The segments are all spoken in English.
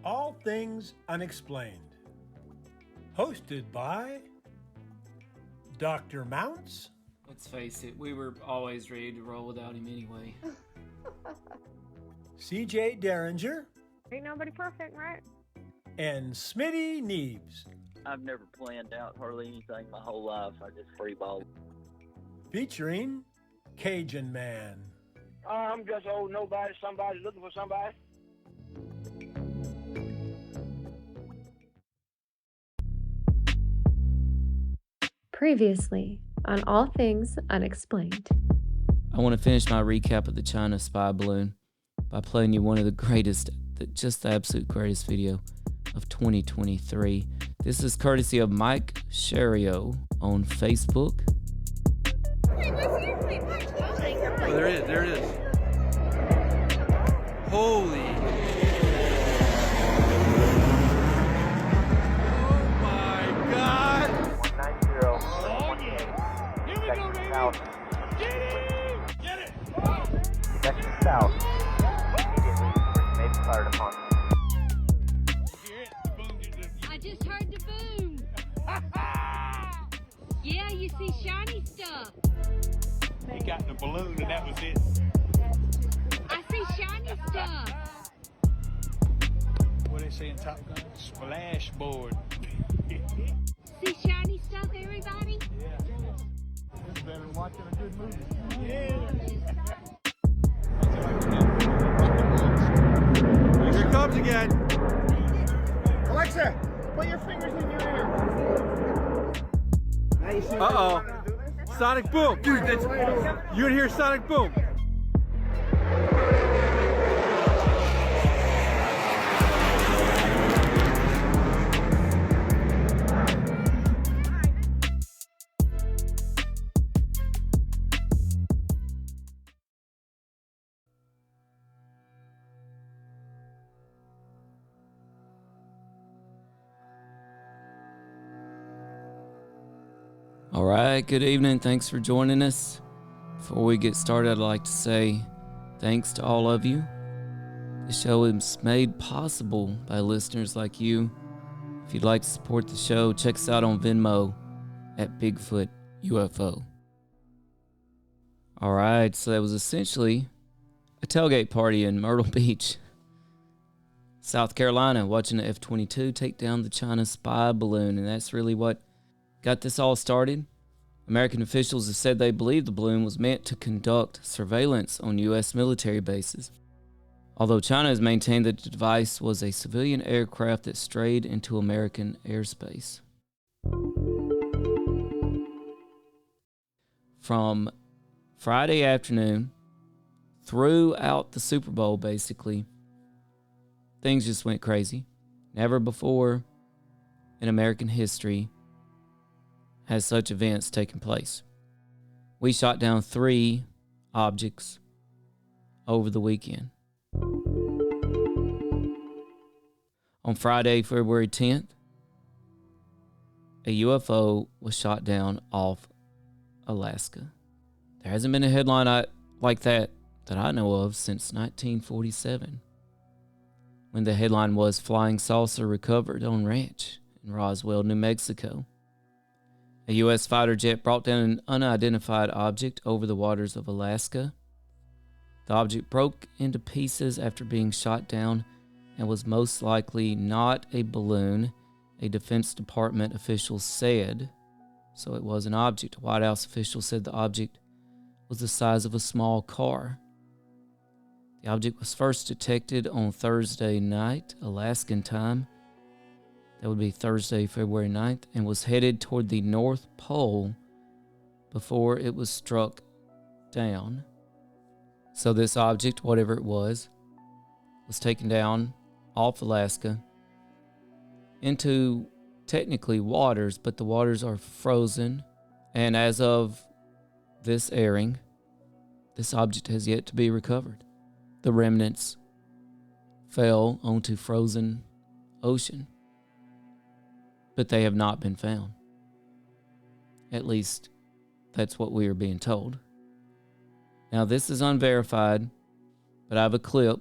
All Things Unexplained. Hosted by Dr. Mounts. Let's face it, we were always ready to roll without him anyway. CJ Derringer. Ain't nobody perfect, right? And Smitty Neebs. I've never planned out hardly anything my whole life. I just freeball. Featuring Cajun Man. I'm just old nobody, somebody looking for somebody. Previously on All Things Unexplained. I want to finish my recap of the China spy balloon by playing you one of the greatest, just the absolute greatest video of 2023. This is courtesy of Mike Shario on Facebook. Oh, there it is. Holy. Oh my God. 190. Here we go, Davey. Get it. Section south. Immediately, maybe fired upon. I just heard the boom. Yeah, you see shiny stuff. He got the balloon and that was it. I see shiny stuff. What they say in Top Gun? Splash board. See shiny stuff, everybody? Yeah. It's better than watching a good movie. Yeah. Here it comes again. Alexa, put your fingers in your ear. Uh-oh. Sonic boom. Dude, that's... You can hear sonic boom. All right, good evening. Thanks for joining us. Before we get started, I'd like to say thanks to all of you. The show is made possible by listeners like you. If you'd like to support the show, check us out on Venmo at Bigfoot UFO. All right, so that was essentially a tailgate party in Myrtle Beach, South Carolina, watching the F-22 take down the China spy balloon, and that's really what got this all started. American officials have said they believe the balloon was meant to conduct surveillance on U.S. military bases, although China has maintained that the device was a civilian aircraft that strayed into American airspace. From Friday afternoon throughout the Super Bowl, basically, things just went crazy. Never before in American history has such events taken place. We shot down 3 objects over the weekend. On Friday, February 10th, a UFO was shot down off Alaska. There hasn't been a headline like that I know of since 1947, when the headline was "Flying Saucer Recovered on Ranch in Roswell, New Mexico." A U.S. fighter jet brought down an unidentified object over the waters of Alaska. The object broke into pieces after being shot down and was most likely not a balloon, a Defense Department official said. So it was an object. A White House official said the object was the size of a small car. The object was first detected on Thursday night, Alaskan time. That would be Thursday, February 9th, and was headed toward the North Pole before it was struck down. So this object, whatever it was taken down off Alaska into technically waters, but the waters are frozen. And as of this airing, this object has yet to be recovered. The remnants fell onto frozen ocean, but they have not been found. At least that's what we are being told. Now, this is unverified, but I have a clip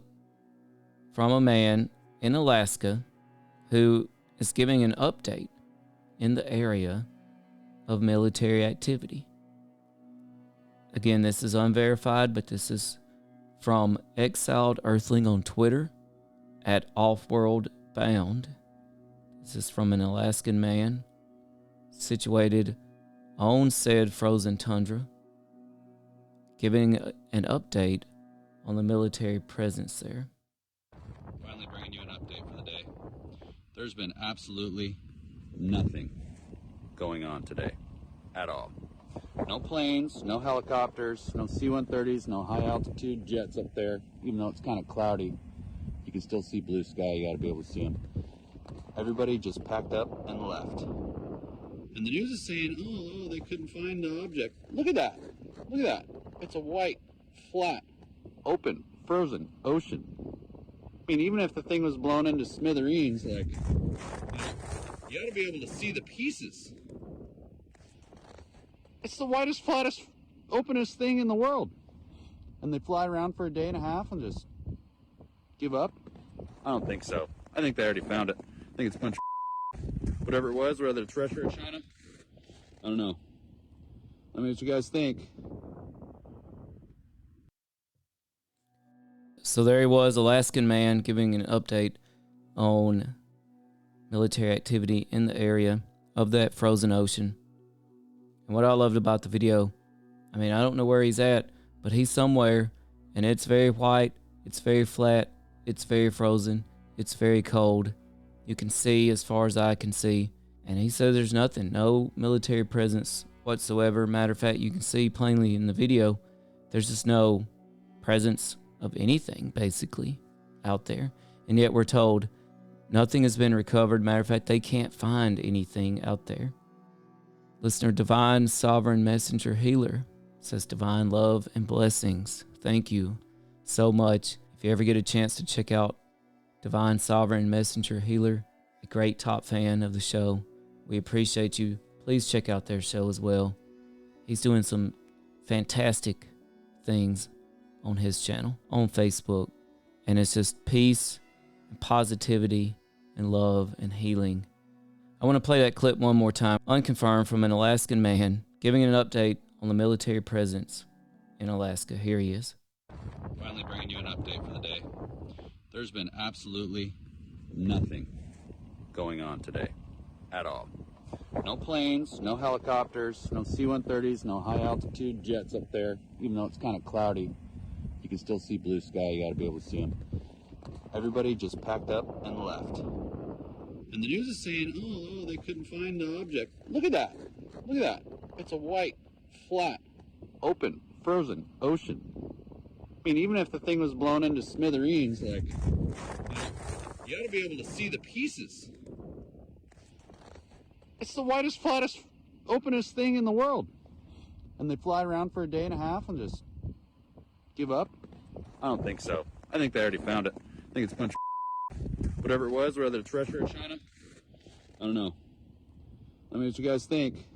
from a man in Alaska who is giving an update in the area of military activity. Again, this is unverified, but this is from Exiled Earthling on Twitter at Offworldbound. This is from an Alaskan man situated on said frozen tundra, giving an update on the military presence there. Finally bringing you an update for the day. There's been absolutely nothing going on today at all. No planes, no helicopters, no C-130s, no high altitude jets up there. Even though it's kind of cloudy, you can still see blue sky. You got to be able to see them. Everybody just packed up and left. And the news is saying, oh, they couldn't find the object. Look at that. Look at that. It's a white, flat, open, frozen ocean. I mean, even if the thing was blown into smithereens, like, you got to be able to see the pieces. It's the whitest, flattest, openest thing in the world. And they fly around for a day and a half and just give up? I don't think so. I think they already found it. I think it's a bunch of whatever it was, whether it's Russia or China. I don't know. Let me know what you guys think. So there he was, Alaskan man, giving an update on military activity in the area of that frozen ocean. And what I loved about the video, I mean, I don't know where he's at, but he's somewhere, and it's very white, it's very flat, it's very frozen, it's very cold. You can see as far as I can see. And he says there's nothing, no military presence whatsoever. Matter of fact, you can see plainly in the video, there's just no presence of anything, basically, out there. And yet we're told nothing has been recovered. Matter of fact, they can't find anything out there. Listener Divine Sovereign Messenger Healer says divine love and blessings. Thank you so much. If you ever get a chance to check out Divine Sovereign Messenger Healer, a great top fan of the show, we appreciate you. Please check out their show as well. He's doing some fantastic things on his channel, on Facebook. And it's just peace and positivity and love and healing. I want to play that clip one more time, unconfirmed, from an Alaskan man giving an update on the military presence in Alaska. Here he is. Finally bringing you an update for the day. There's been absolutely nothing going on today at all. No planes, no helicopters, no C-130s, no high altitude jets up there. Even though it's kind of cloudy, you can still see blue sky. You got to be able to see them. Everybody just packed up and left. And the news is saying, oh, they couldn't find the object. Look at that. Look at that. It's a white, flat, open, frozen ocean. I mean, even if the thing was blown into smithereens, like, you got to be able to see the pieces. It's the whitest, flattest, openest thing in the world. And they fly around for a day and a half and just give up? I don't think so. I think they already found it. I think it's a bunch of whatever it was, whether it's Russia or China. I don't know. Let me know what you guys think.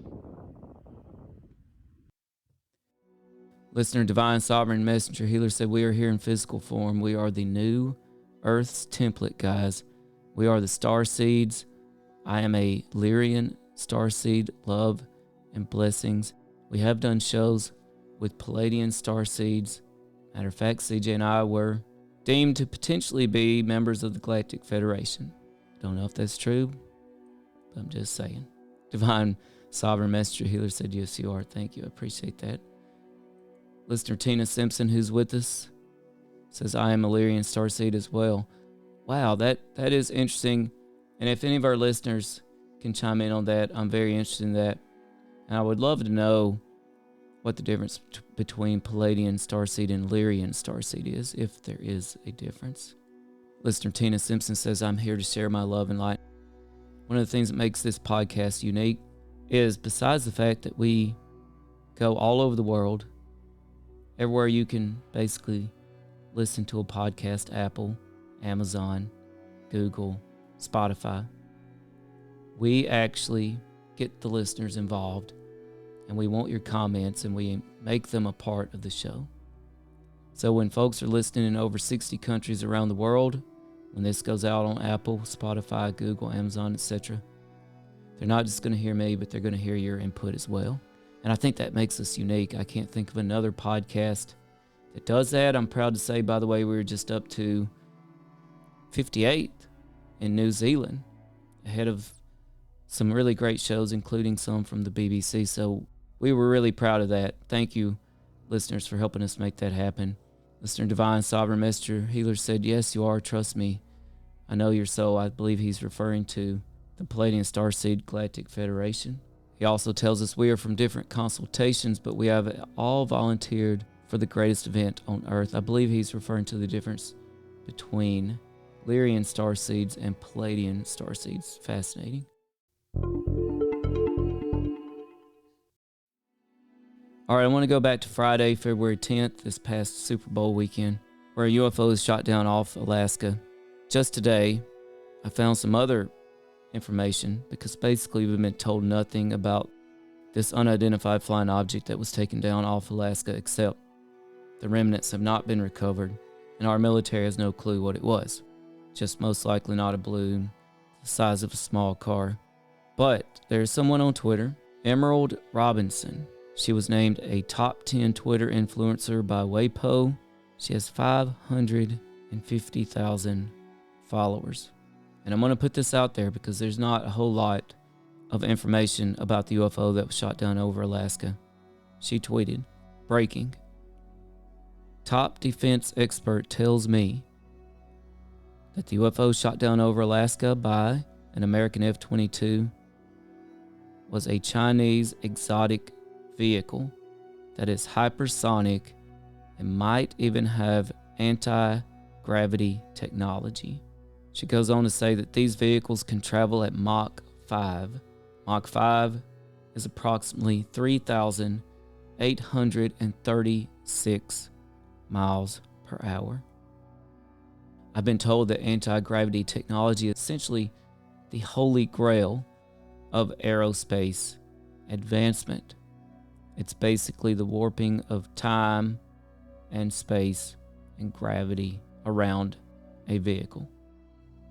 Listener Divine Sovereign Messenger Healer said, we are here in physical form. We are the new Earth's template, guys. We are the star seeds. I am a Lyrian starseed. Love and blessings. We have done shows with Palladian starseeds. Matter of fact, CJ and I were deemed to potentially be members of the Galactic Federation. Don't know if that's true, but I'm just saying. Divine Sovereign Messenger Healer said, yes, you are. Thank you. I appreciate that. Listener Tina Simpson, who's with us, says, I am a Lyrian starseed as well. Wow, that is interesting. And if any of our listeners can chime in on that, I'm very interested in that. And I would love to know what the difference between Palladian starseed and Lyrian starseed is, if there is a difference. Listener Tina Simpson says, I'm here to share my love and light. One of the things that makes this podcast unique is, besides the fact that we go all over the world, everywhere you can basically listen to a podcast, Apple, Amazon, Google, Spotify, we actually get the listeners involved, and we want your comments, and we make them a part of the show. So when folks are listening in over 60 countries around the world, when this goes out on Apple, Spotify, Google, Amazon, etc., they're not just going to hear me, but they're going to hear your input as well. And I think that makes us unique. I can't think of another podcast that does that. I'm proud to say, by the way, we were just up to 58th in New Zealand, ahead of some really great shows, including some from the BBC. So we were really proud of that. Thank you, listeners, for helping us make that happen. Listener Divine Sovereign Messenger Healer said, yes, you are. Trust me. I know your soul. I believe he's referring to the Palladian Starseed Galactic Federation. He also tells us we are from different consultations, but we have all volunteered for the greatest event on Earth. I believe he's referring to the difference between Lyrian starseeds and Palladian starseeds. Fascinating. All right, I want to go back to Friday, February 10th, this past Super Bowl weekend, where a UFO is shot down off Alaska. Just today, I found some other information because basically we've been told nothing about this unidentified flying object that was taken down off Alaska, except the remnants have not been recovered and our military has no clue what it was. Just most likely not a balloon the size of a small car. But there's someone on Twitter, Emerald Robinson. She was named a top 10 Twitter influencer by WAPO. She has 550,000 followers. And I'm going to put this out there because there's not a whole lot of information about the UFO that was shot down over Alaska. She tweeted, breaking. Top defense expert tells me that the UFO shot down over Alaska by an American F-22 was a Chinese exotic vehicle that is hypersonic and might even have anti-gravity technology. She goes on to say that these vehicles can travel at Mach 5. Mach 5 is approximately 3,836 miles per hour. I've been told that anti-gravity technology is essentially the holy grail of aerospace advancement. It's basically the warping of time and space and gravity around a vehicle.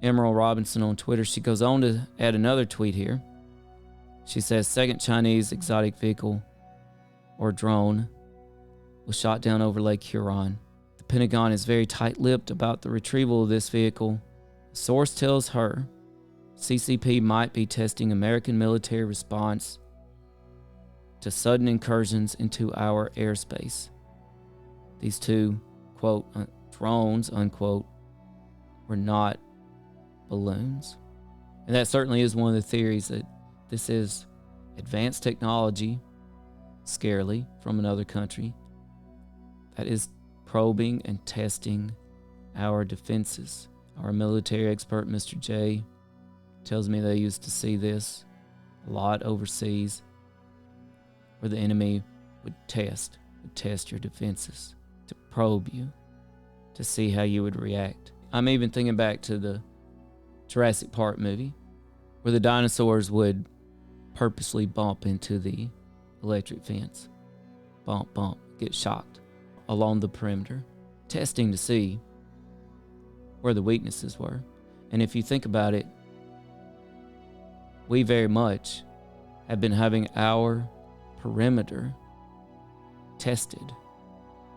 Emerald Robinson on Twitter, she goes on to add another tweet here. She says, second Chinese exotic vehicle or drone was shot down over Lake Huron. The Pentagon is very tight-lipped about the retrieval of this vehicle. A source tells her CCP might be testing American military response to sudden incursions into our airspace. These two, quote, drones, unquote, were not balloons. And that certainly is one of the theories, that this is advanced technology, scarily, from another country, that is probing and testing our defenses. Our military expert, Mr. J, tells me they used to see this a lot overseas, where the enemy would test your defenses, to probe you, to see how you would react. I'm even thinking back to the Jurassic Park movie, where the dinosaurs would purposely bump into the electric fence. Bump, bump, get shocked along the perimeter, testing to see where the weaknesses were. And if you think about it, we very much have been having our perimeter tested,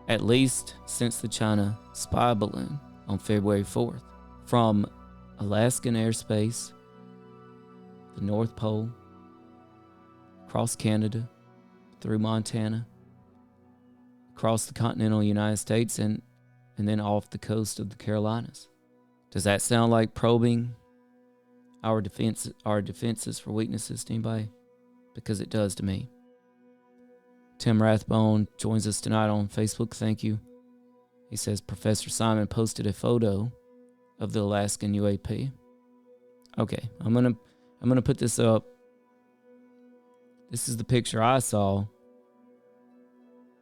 at least since the China spy balloon on February 4th. From Alaskan airspace, the North Pole, across Canada, through Montana, across the continental United States, and then off the coast of the Carolinas. Does that sound like probing our defenses for weaknesses to anybody? Because it does to me. Tim Rathbone joins us tonight on Facebook. Thank you. He says Professor Simon posted a photo of the Alaskan UAP. Okay, I'm gonna put this up. This is the picture I saw,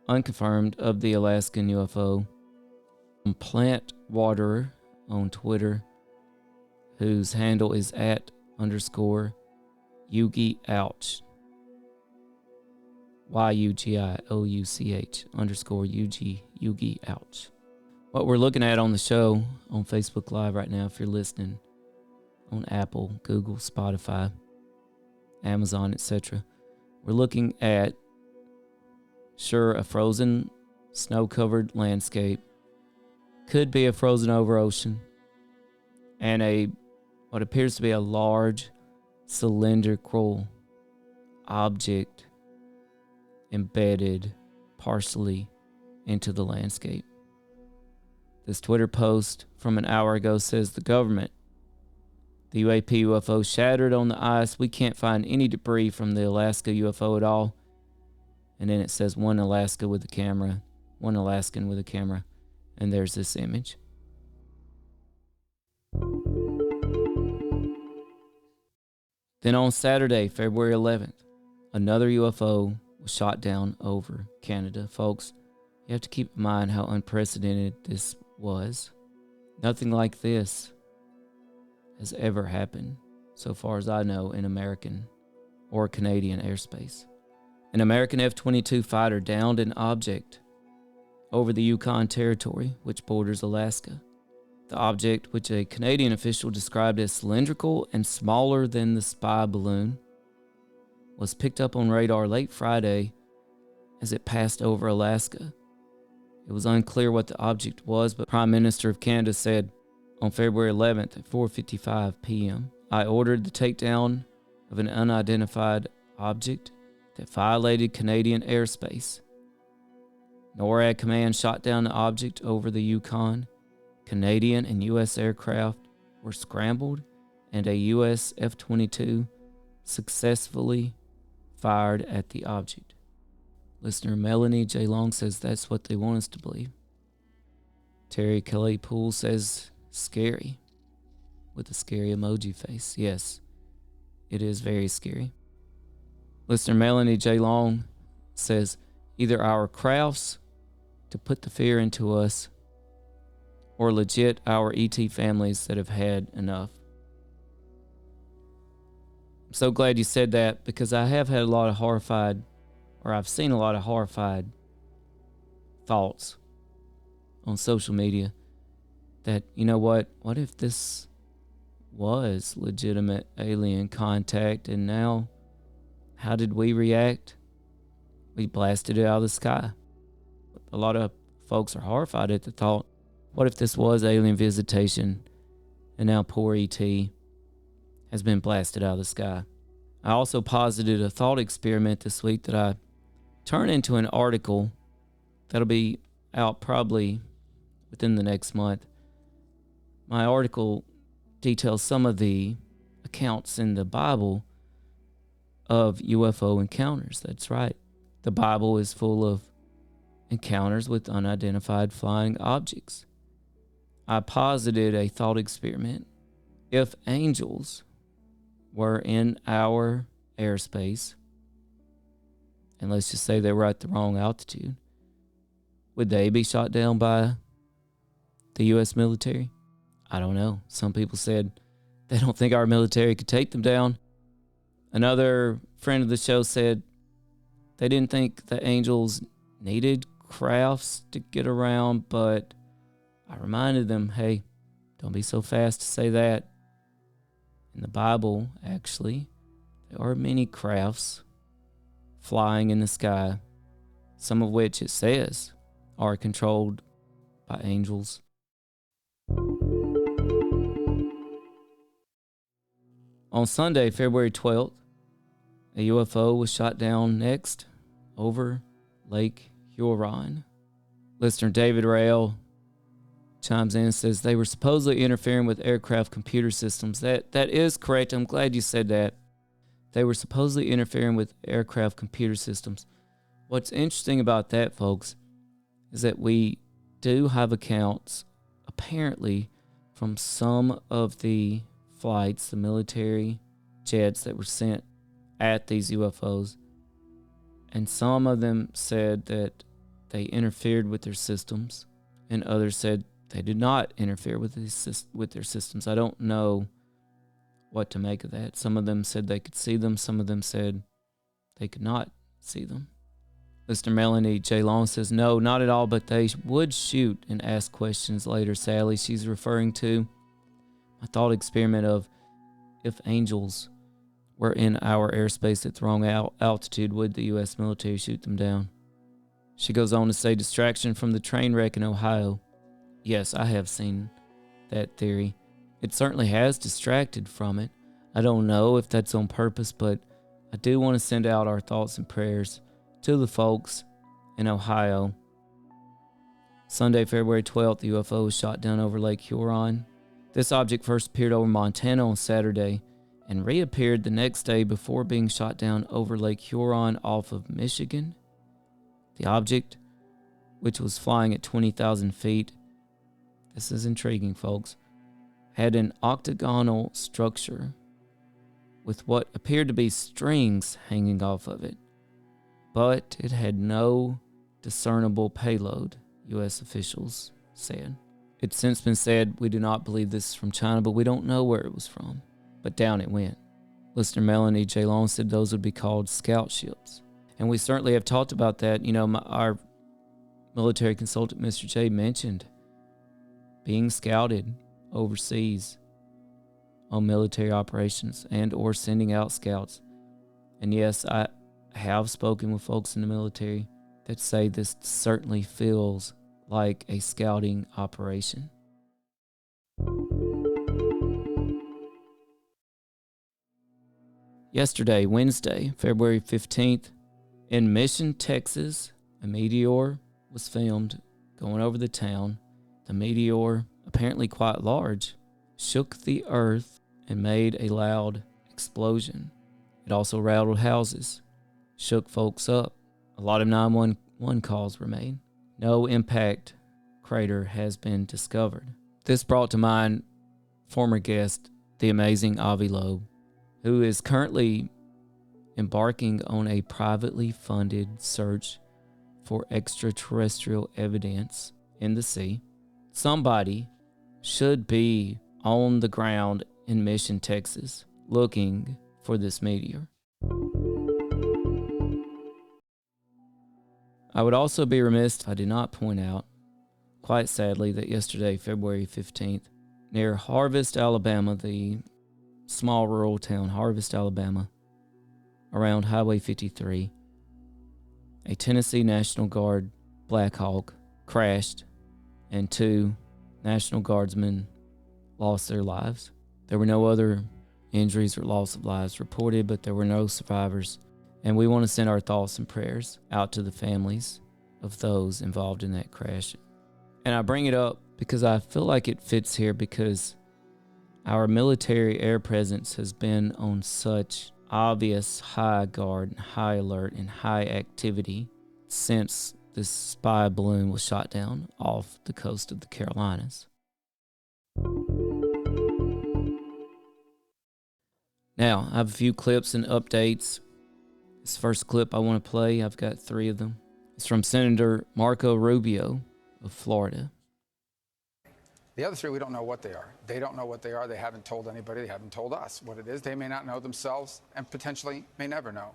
unconfirmed, of the Alaskan UFO. Plant Waterer on Twitter, whose handle is @_Yugi Ouch. YUGIOUCH _ Yugi Ouch. What we're looking at on the show on Facebook Live right now, if you're listening on Apple, Google, Spotify, Amazon, etc., we're looking at, sure, a frozen, snow-covered landscape. Could be a frozen over ocean. And what appears to be a large cylindrical object embedded partially into the landscape. This Twitter post from an hour ago says the government, the UAP UFO shattered on the ice. We can't find any debris from the Alaska UFO at all. And then it says one Alaskan with a camera. And there's this image. Then on Saturday, February 11th, another UFO was shot down over Canada. Folks, you have to keep in mind how unprecedented this was. Nothing like this has ever happened, so far as I know, in American or Canadian airspace. An American F-22 fighter downed an object over the Yukon Territory, which borders Alaska. The object, which a Canadian official described as cylindrical and smaller than the spy balloon, was picked up on radar late Friday as it passed over Alaska. It was unclear what the object was, but Prime Minister of Canada said on February 11th at 4:55 p.m., I ordered the takedown of an unidentified object that violated Canadian airspace. NORAD command shot down the object over the Yukon. Canadian and U.S. aircraft were scrambled, and a U.S. F-22 successfully fired at the object. Listener Melanie J. Long says that's what they want us to believe. Terry Kelly Poole says scary, with a scary emoji face. Yes, it is very scary. Listener Melanie J. Long says either our crafts to put the fear into us, or legit our ET families that have had enough. I'm so glad you said that, because I have had a lot of horrified, or I've seen a lot of horrified thoughts on social media that, you know what if this was legitimate alien contact, and now how did we react? We blasted it out of the sky. A lot of folks are horrified at the thought, what if this was alien visitation and now poor ET has been blasted out of the sky? I also posited a thought experiment this week that I turned into an article that'll be out probably within the next month. My article details some of the accounts in the Bible of UFO encounters. That's right. The Bible is full of encounters with unidentified flying objects. I posited a thought experiment. If angels were in our airspace, and let's just say they were at the wrong altitude, would they be shot down by the U.S. military? I don't know. Some people said they don't think our military could take them down. Another friend of the show said they didn't think the angels needed crafts to get around, but I reminded them, hey, don't be so fast to say that. In the Bible, actually, there are many crafts flying in the sky, some of which it says are controlled by angels. On Sunday, February 12th, a UFO was shot down next over Lake Huron. Listener David Rael chimes in and says they were supposedly interfering with aircraft computer systems. That is correct. I'm glad you said that. They were supposedly interfering with aircraft computer systems. What's interesting about that, folks, is that we do have accounts, apparently, from some of the flights, the military jets that were sent at these UFOs, and some of them said that they interfered with their systems, and others said they did not interfere with their systems. I don't know what to make of that. Some of them said they could see them. Some of them said they could not see them. Listener Melanie J. Long says, no, not at all, but they would shoot and ask questions later. Sadly, she's referring to my thought experiment of if angels were in our airspace at the wrong altitude, would the U.S. military shoot them down? She goes on to say, distraction from the train wreck in Ohio. Yes, I have seen that theory. It certainly has distracted from it. I don't know if that's on purpose, but I do want to send out our thoughts and prayers to the folks in Ohio. Sunday, February 12th, the UFO was shot down over Lake Huron. This object first appeared over Montana on Saturday and reappeared the next day before being shot down over Lake Huron off of Michigan. The object, which was flying at 20,000 feet, this is intriguing, folks, had an octagonal structure with what appeared to be strings hanging off of it, but it had no discernible payload, U.S. officials said. It's since been said we do not believe this is from China, but we don't know where it was from. But down it went. Listener Melanie J. Long said those would be called scout ships. And we certainly have talked about that. You know, our military consultant, Mr. J, mentioned being scouted overseas on military operations and or sending out scouts. And yes, I have spoken with folks in the military that say this certainly feels like a scouting operation. Yesterday, Wednesday, February 15th, in Mission, Texas, a meteor was filmed going over the town. The meteor, apparently quite large, shook the earth and made a loud explosion. It also rattled houses, shook folks up. A lot of 911 calls were made. No impact crater has been discovered. This brought to mind former guest, the amazing Avi Loeb, who is currently embarking on a privately funded search for extraterrestrial evidence in the sea. Somebody should be on the ground in Mission, Texas, looking for this meteor. I would also be remiss if I did not point out, quite sadly, that yesterday, February 15th, near Harvest, Alabama, the small rural town, Harvest, Alabama, around Highway 53, a Tennessee National Guard Black Hawk crashed and 2 National Guardsmen lost their lives. There were no other injuries or loss of lives reported, but there were no survivors. And we want to send our thoughts and prayers out to the families of those involved in that crash. And I bring it up because I feel like it fits here because our military air presence has been on such obvious high guard, high alert, and high activity since this spy balloon was shot down off the coast of the Carolinas. Now, I have a few clips and updates. This first clip I want to play, I've got 3 of them. It's from Senator Marco Rubio of Florida. The other 3, we don't know what they are. They don't know what they are. They haven't told anybody. They haven't told us what it is. They may not know themselves and potentially may never know.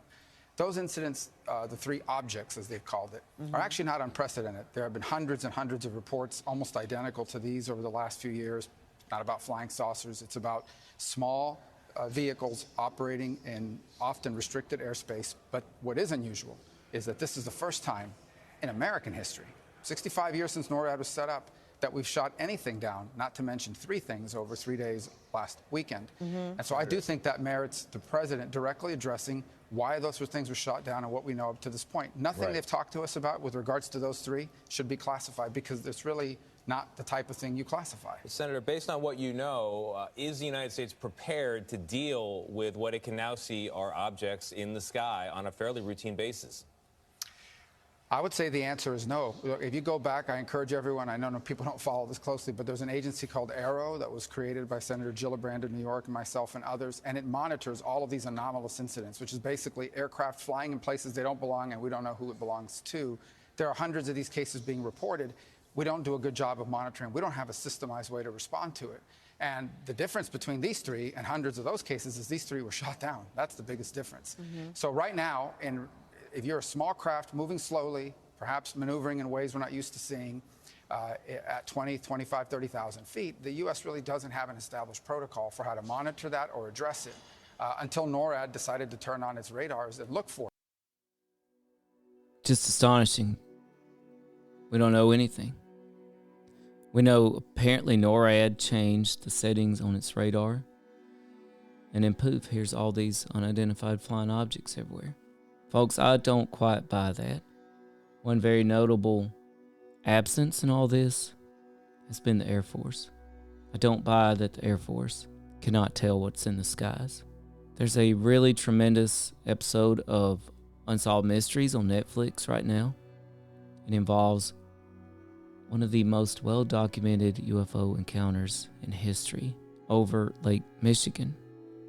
Those incidents, the 3 objects, as they've called it, are actually not unprecedented. There have been hundreds and hundreds of reports almost identical to these over the last few years. Not about flying saucers. It's about small vehicles operating in often restricted airspace. But what is unusual is that this is the first time in American history, 65 years since NORAD was set up, that we've shot anything down, not to mention 3 things over 3 days last weekend. And so I do think that merits the president directly addressing why those things were shot down and what we know up to this point. Nothing they've talked to us about with regards to those 3 should be classified because it's really not the type of thing you classify. Senator, based on what you know, is the United States prepared to deal with what it can now see are objects in the sky on a fairly routine basis? I would say the answer is no. Look, if you go back, I encourage everyone, I know people don't follow this closely, but there's an agency called AARO that was created by Senator Gillibrand of New York and myself and others, and it monitors all of these anomalous incidents, which is basically aircraft flying in places they don't belong and we don't know who it belongs to. There are hundreds of these cases being reported. We don't do a good job of monitoring. We don't have a systemized way to respond to it. And the difference between these 3 and hundreds of those cases is these 3 were shot down. That's the biggest difference. So right now, if you're a small craft moving slowly, perhaps maneuvering in ways we're not used to seeing, at 20, 25, 30,000 feet, the U.S. really doesn't have an established protocol for how to monitor that or address it until NORAD decided to turn on its radars and look for it. Just astonishing. We don't know anything. We know apparently NORAD changed the settings on its radar, and then poof, here's all these unidentified flying objects everywhere. Folks, I don't quite buy that. One very notable absence in all this has been the Air Force. I don't buy that the Air Force cannot tell what's in the skies. There's a really tremendous episode of Unsolved Mysteries on Netflix right now. It involves one of the most well-documented UFO encounters in history over Lake Michigan.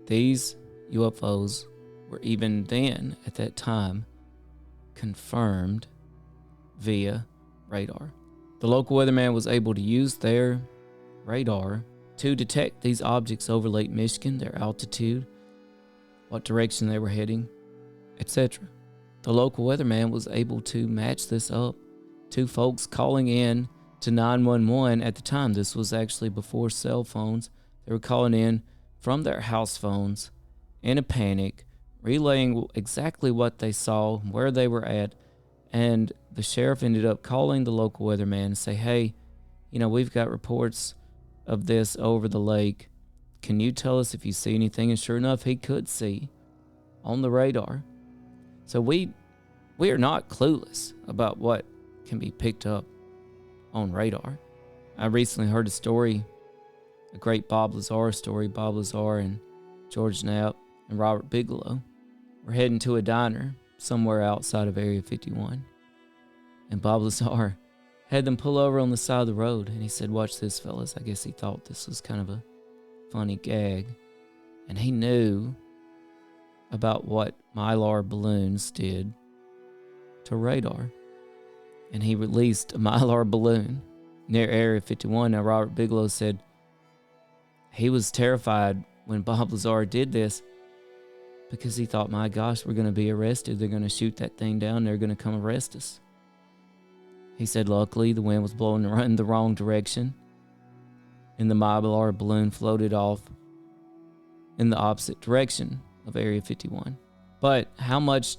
These UFOs were even then, at that time, confirmed via radar. The local weatherman was able to use their radar to detect these objects over Lake Michigan, their altitude, what direction they were heading, etc. The local weatherman was able to match this up to folks calling in to 911 at the time. This was actually before cell phones. They were calling in from their house phones in a panic, relaying exactly what they saw, where they were at, and the sheriff ended up calling the local weatherman and say, hey, we've got reports of this over the lake. Can you tell us if you see anything? And sure enough, he could see on the radar. So we are not clueless about what can be picked up on radar. I recently heard a story, a great Bob Lazar story. Bob Lazar and George Knapp and Robert Bigelow were heading to a diner somewhere outside of Area 51. And Bob Lazar had them pull over on the side of the road. And he said, watch this, fellas. I guess he thought this was kind of a funny gag. And he knew about what Mylar balloons did to radar. And he released a Mylar balloon near Area 51. Now, Robert Bigelow said he was terrified when Bob Lazar did this because he thought, my gosh, we're going to be arrested. They're going to shoot that thing down. They're going to come arrest us. He said, luckily, the wind was blowing in the wrong direction, and the Mylar balloon floated off in the opposite direction of Area 51. But how much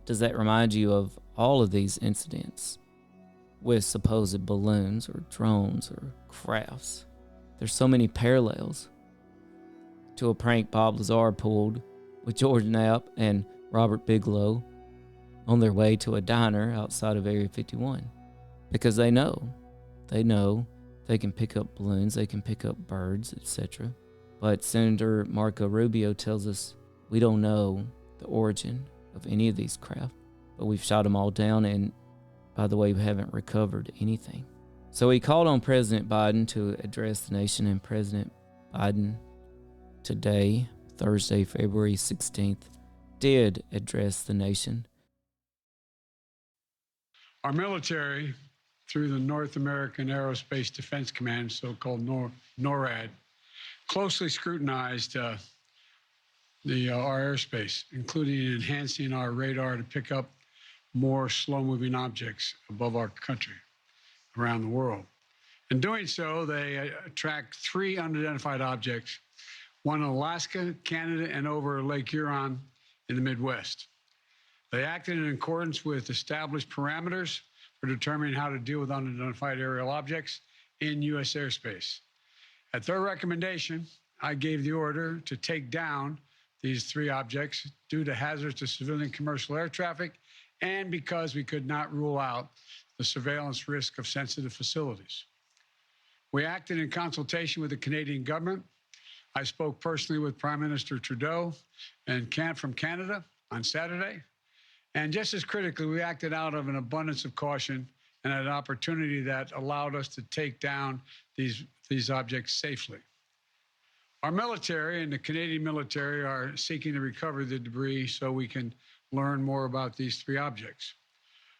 does that remind you of all of these incidents with supposed balloons or drones or crafts? There's so many parallels to a prank Bob Lazar pulled with George Knapp and Robert Bigelow on their way to a diner outside of Area 51. Because they know they can pick up balloons, they can pick up birds, etc. But Senator Marco Rubio tells us we don't know the origin of any of these craft, but we've shot them all down, and by the way, we haven't recovered anything. So he called on President Biden to address the nation, and President Biden today, Thursday, February 16th, did address the nation. Our military, through the North American Aerospace Defense Command, so-called NORAD, closely scrutinized our airspace, including enhancing our radar to pick up more slow-moving objects above our country, around the world. In doing so, they tracked 3 unidentified objects, one in Alaska, Canada, and over Lake Huron in the Midwest. They acted in accordance with established parameters for determining how to deal with unidentified aerial objects in U.S. airspace. At their recommendation, I gave the order to take down these 3 objects due to hazards to civilian commercial air traffic and because we could not rule out the surveillance risk of sensitive facilities. We acted in consultation with the Canadian government. I spoke personally with Prime Minister Trudeau from Canada on Saturday. And just as critically, we acted out of an abundance of caution and an opportunity that allowed us to take down these objects safely. Our military and the Canadian military are seeking to recover the debris so we can learn more about these 3 objects.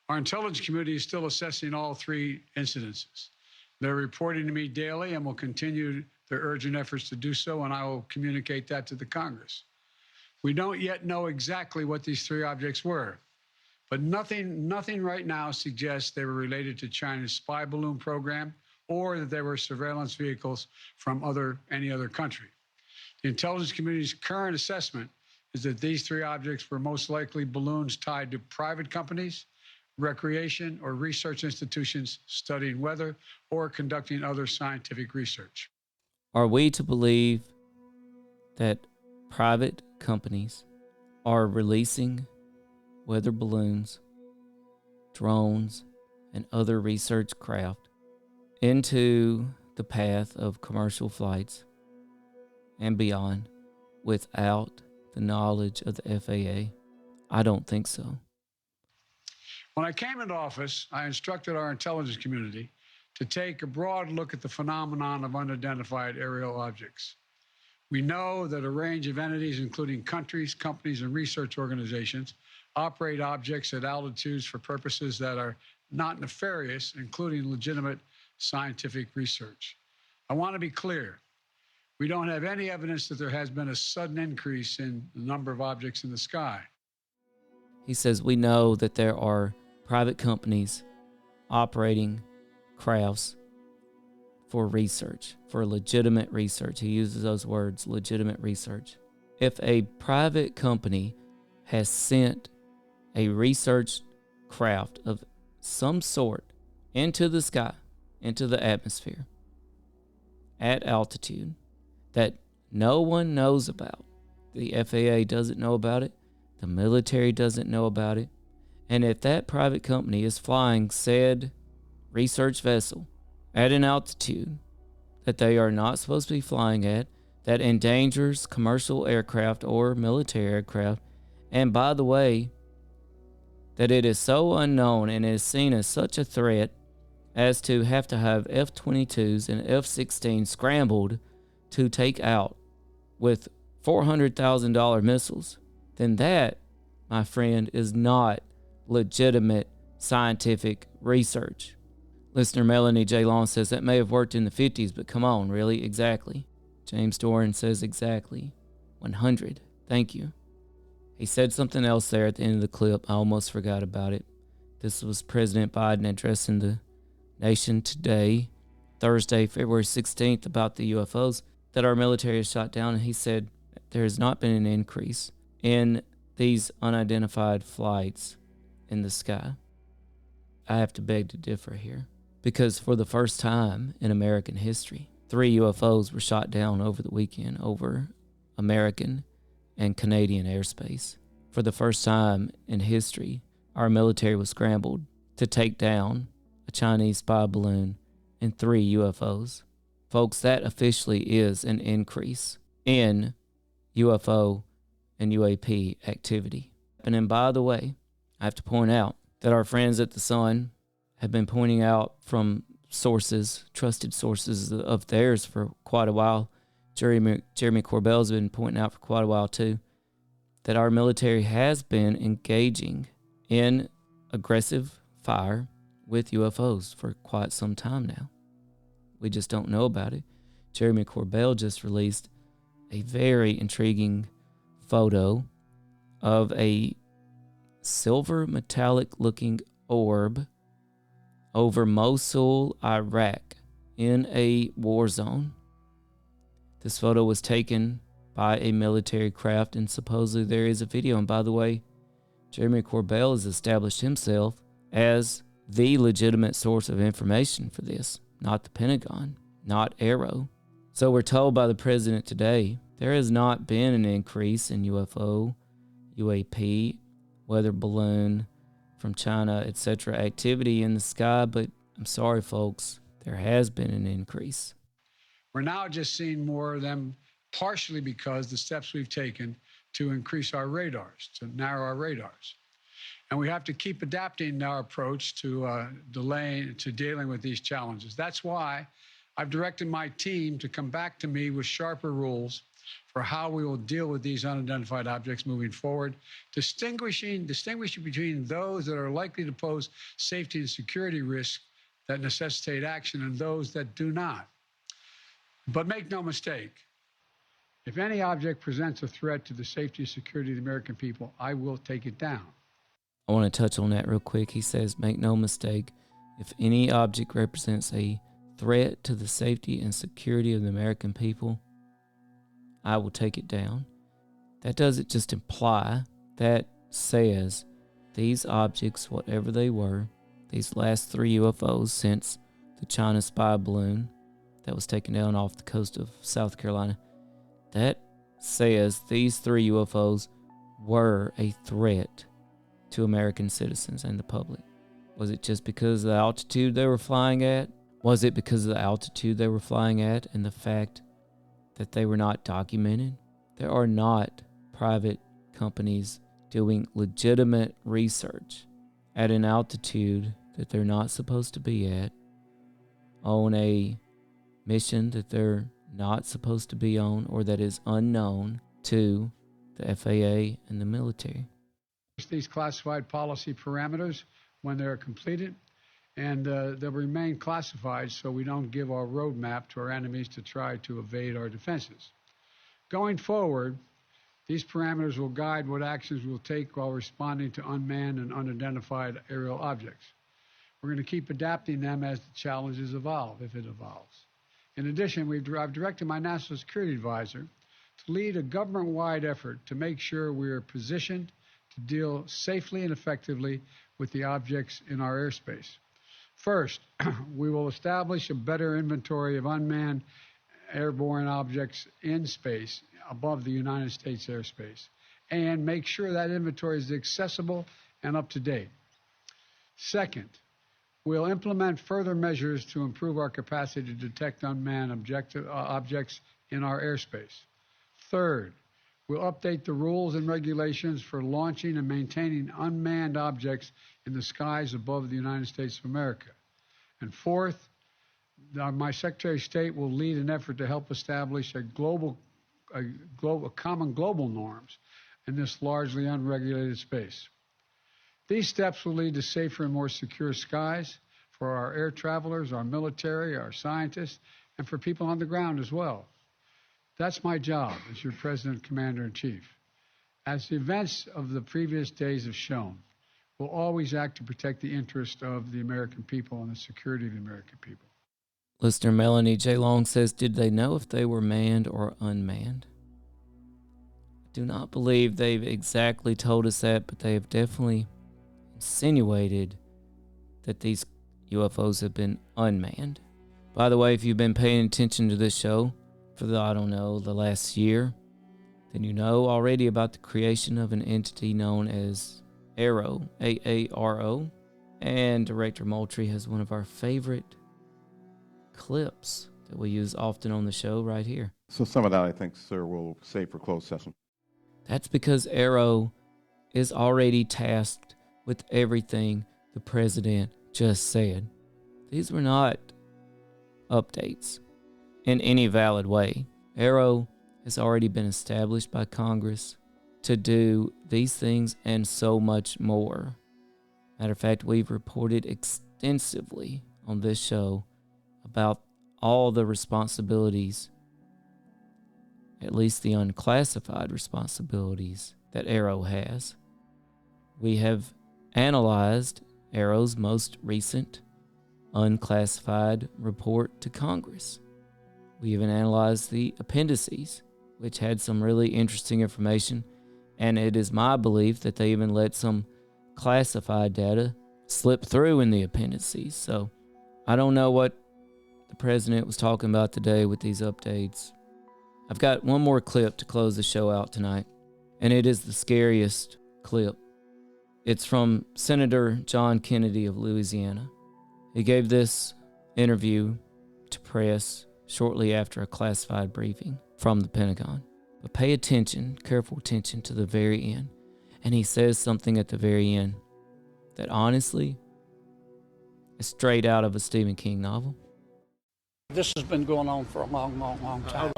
Our intelligence community is still assessing all 3 incidences. They're reporting to me daily and will continue their urgent efforts to do so, and I will communicate that to the Congress. We don't yet know exactly what these 3 objects were, But nothing right now suggests they were related to China's spy balloon program or that they were surveillance vehicles from any other country. The intelligence community's current assessment is that these three objects were most likely balloons tied to private companies, recreation or research institutions studying weather or conducting other scientific research. Are we to believe that private companies are releasing weather balloons, drones, and other research craft into the path of commercial flights and beyond without the knowledge of the FAA? I don't think so. When I came into office, I instructed our intelligence community to take a broad look at the phenomenon of unidentified aerial objects. We know that a range of entities, including countries, companies, and research organizations, operate objects at altitudes for purposes that are not nefarious, including legitimate scientific research. I want to be clear. We don't have any evidence that there has been a sudden increase in the number of objects in the sky. He says we know that there are private companies operating crafts for research, for legitimate research. He uses those words, legitimate research. If a private company has sent a research craft of some sort into the sky, into the atmosphere, at altitude, that no one knows about, the FAA doesn't know about it, the military doesn't know about it, and if that private company is flying said research vessel at an altitude that they are not supposed to be flying at, that endangers commercial aircraft or military aircraft, and by the way, that it is so unknown and is seen as such a threat as to have F-22s and F-16 scrambled to take out with $400,000 missiles, then that, my friend, is not legitimate scientific research. Listener Melanie J. Long says that may have worked in the 50s, but come on, really? Exactly. James Doran says exactly. 100. Thank you. He said something else there at the end of the clip. I almost forgot about it. This was President Biden addressing the nation today, Thursday, February 16th, about the UFOs that our military has shot down. And he said there has not been an increase in these unidentified flights in the sky. I have to beg to differ here, because for the first time in American history, 3 UFOs were shot down over the weekend over American and Canadian airspace. For the first time in history, our military was scrambled to take down a Chinese spy balloon and 3 UFOs. Folks, that officially is an increase in UFO and UAP activity. And then, by the way, I have to point out that our friends at the Sun have been pointing out from sources, trusted sources of theirs for quite a while. Jeremy Corbell's been pointing out for quite a while too, that our military has been engaging in aggressive fire with UFOs for quite some time now. We just don't know about it. Jeremy Corbell just released a very intriguing photo of a silver metallic looking orb over Mosul, Iraq, in a war zone. This photo was taken by a military craft, and supposedly there is a video. And by the way, Jeremy Corbell has established himself as the legitimate source of information for this, not the Pentagon, not Arrow. So we're told by the president today there has not been an increase in UFO, UAP, weather balloon from China, etc. activity in the sky, but I'm sorry, folks, there has been an increase. We're now just seeing more of them, partially because the steps we've taken to increase our radars, to narrow our radars. And we have to keep adapting our approach to dealing with these challenges. That's why I've directed my team to come back to me with sharper rules for how we will deal with these unidentified objects moving forward, distinguishing between those that are likely to pose safety and security risks that necessitate action and those that do not. But make no mistake, if any object presents a threat to the safety and security of the American people, I will take it down. I want to touch on that real quick. He says, make no mistake, if any object represents a threat to the safety and security of the American people, I will take it down. That doesn't just imply, that says these objects, whatever they were, these last 3 UFOs since the China spy balloon that was taken down off the coast of South Carolina, that says these 3 UFOs were a threat to American citizens and the public. Was it just because of the altitude they were flying at? Was it because of the altitude they were flying at and the fact that they were not documented? There are not private companies doing legitimate research at an altitude that they're not supposed to be at, on a mission that they're not supposed to be on, or that is unknown to the FAA and the military. These classified policy parameters when they're completed, and they'll remain classified so we don't give our roadmap to our enemies to try to evade our defenses. Going forward, these parameters will guide what actions we'll take while responding to unmanned and unidentified aerial objects. We're going to keep adapting them as the challenges evolve, if it evolves. In addition, I've directed my national security advisor to lead a government-wide effort to make sure we are positioned to deal safely and effectively with the objects in our airspace. First, we will establish a better inventory of unmanned airborne objects in space above the United States airspace, and make sure that inventory is accessible and up to date. Second, we'll implement further measures to improve our capacity to detect unmanned objects in our airspace. Third, we'll update the rules and regulations for launching and maintaining unmanned objects in the skies above the United States of America. And fourth, my Secretary of State will lead an effort to help establish common global norms in this largely unregulated space. These steps will lead to safer and more secure skies for our air travelers, our military, our scientists, and for people on the ground as well. That's my job as your President, Commander-in-Chief. As the events of the previous days have shown, we'll always act to protect the interest of the American people and the security of the American people. Listener Melanie J. Long says, did they know if they were manned or unmanned? I do not believe they've exactly told us that, but they have definitely insinuated that these UFOs have been unmanned. By the way, if you've been paying attention to this show for the last year, then you know already about the creation of an entity known as AARO, A-A-R-O, and Director Moultrie has one of our favorite clips that we use often on the show right here. So some of that, I think, sir, we'll save for closed session. That's because AARO is already tasked with everything the president just said. These were not updates in any valid way. AARO has already been established by Congress to do these things and so much more. Matter of fact, we've reported extensively on this show about all the responsibilities, at least the unclassified responsibilities, that AARO has. We have analyzed AARO's most recent unclassified report to Congress. We even analyzed the appendices, which had some really interesting information, and it is my belief that they even let some classified data slip through in the appendices. So I don't know what the president was talking about today with these updates. I've got one more clip to close the show out tonight, and it is the scariest clip. It's from Senator John Kennedy of Louisiana. He gave this interview to press shortly after a classified briefing from the Pentagon. But pay attention, careful attention to the very end. And he says something at the very end that honestly is straight out of a Stephen King novel. This has been going on for a long, long, long time.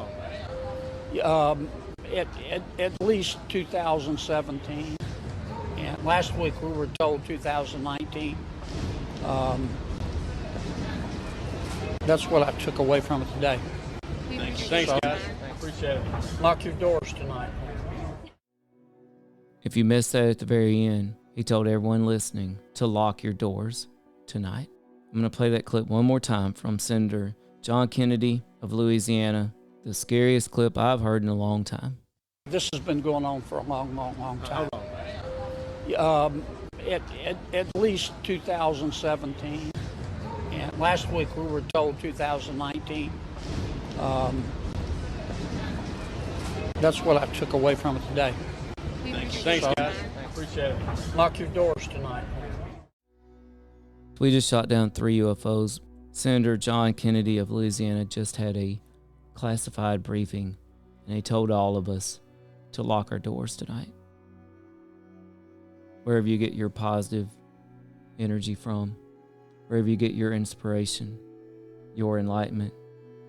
At least 2017. And last week we were told 2019. That's what I took away from it today. Thanks, guys. Appreciate it. Lock your doors tonight. If you missed that at the very end, he told everyone listening to lock your doors tonight. I'm going to play that clip one more time from Senator John Kennedy of Louisiana, the scariest clip I've heard in a long time. This has been going on for a long time. At least 2017. And last week we were told 2019. That's what I took away from it today. Thanks, guys. Appreciate it. Lock your doors tonight. We just shot down 3 UFOs. Senator John Kennedy of Louisiana just had a classified briefing, and he told all of us to lock our doors tonight. Wherever you get your positive energy from, wherever you get your inspiration, your enlightenment,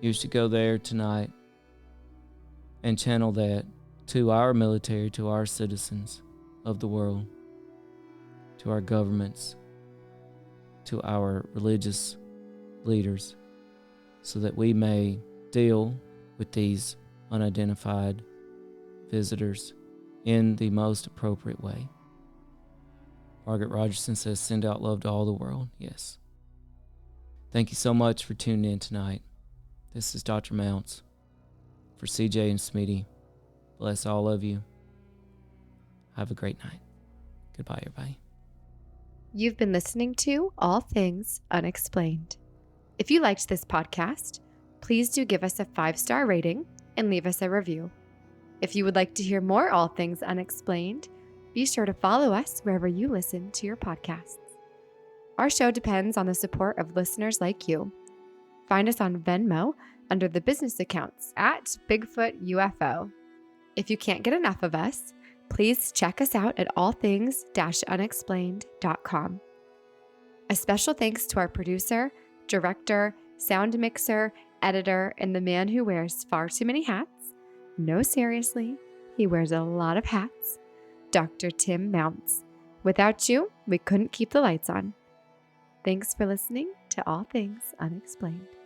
you should go there tonight and channel that to our military, to our citizens of the world, to our governments, to our religious leaders, so that we may deal with these unidentified visitors in the most appropriate way. Margaret Rogerson says, send out love to all the world. Yes. Thank you so much for tuning in tonight. This is Dr. Mounts for CJ and Smitty. Bless all of you. Have a great night. Goodbye, everybody. You've been listening to All Things Unexplained. If you liked this podcast, please do give us a 5-star rating and leave us a review. If you would like to hear more All Things Unexplained, be sure to follow us wherever you listen to your podcasts. Our show depends on the support of listeners like you. Find us on Venmo under the business accounts at Bigfoot UFO. If you can't get enough of us, please check us out at allthings-unexplained.com. A special thanks to our producer, director, sound mixer, editor, and the man who wears far too many hats. No, seriously, he wears a lot of hats. Dr. Tim Mounts. Without you, we couldn't keep the lights on. Thanks for listening to All Things Unexplained.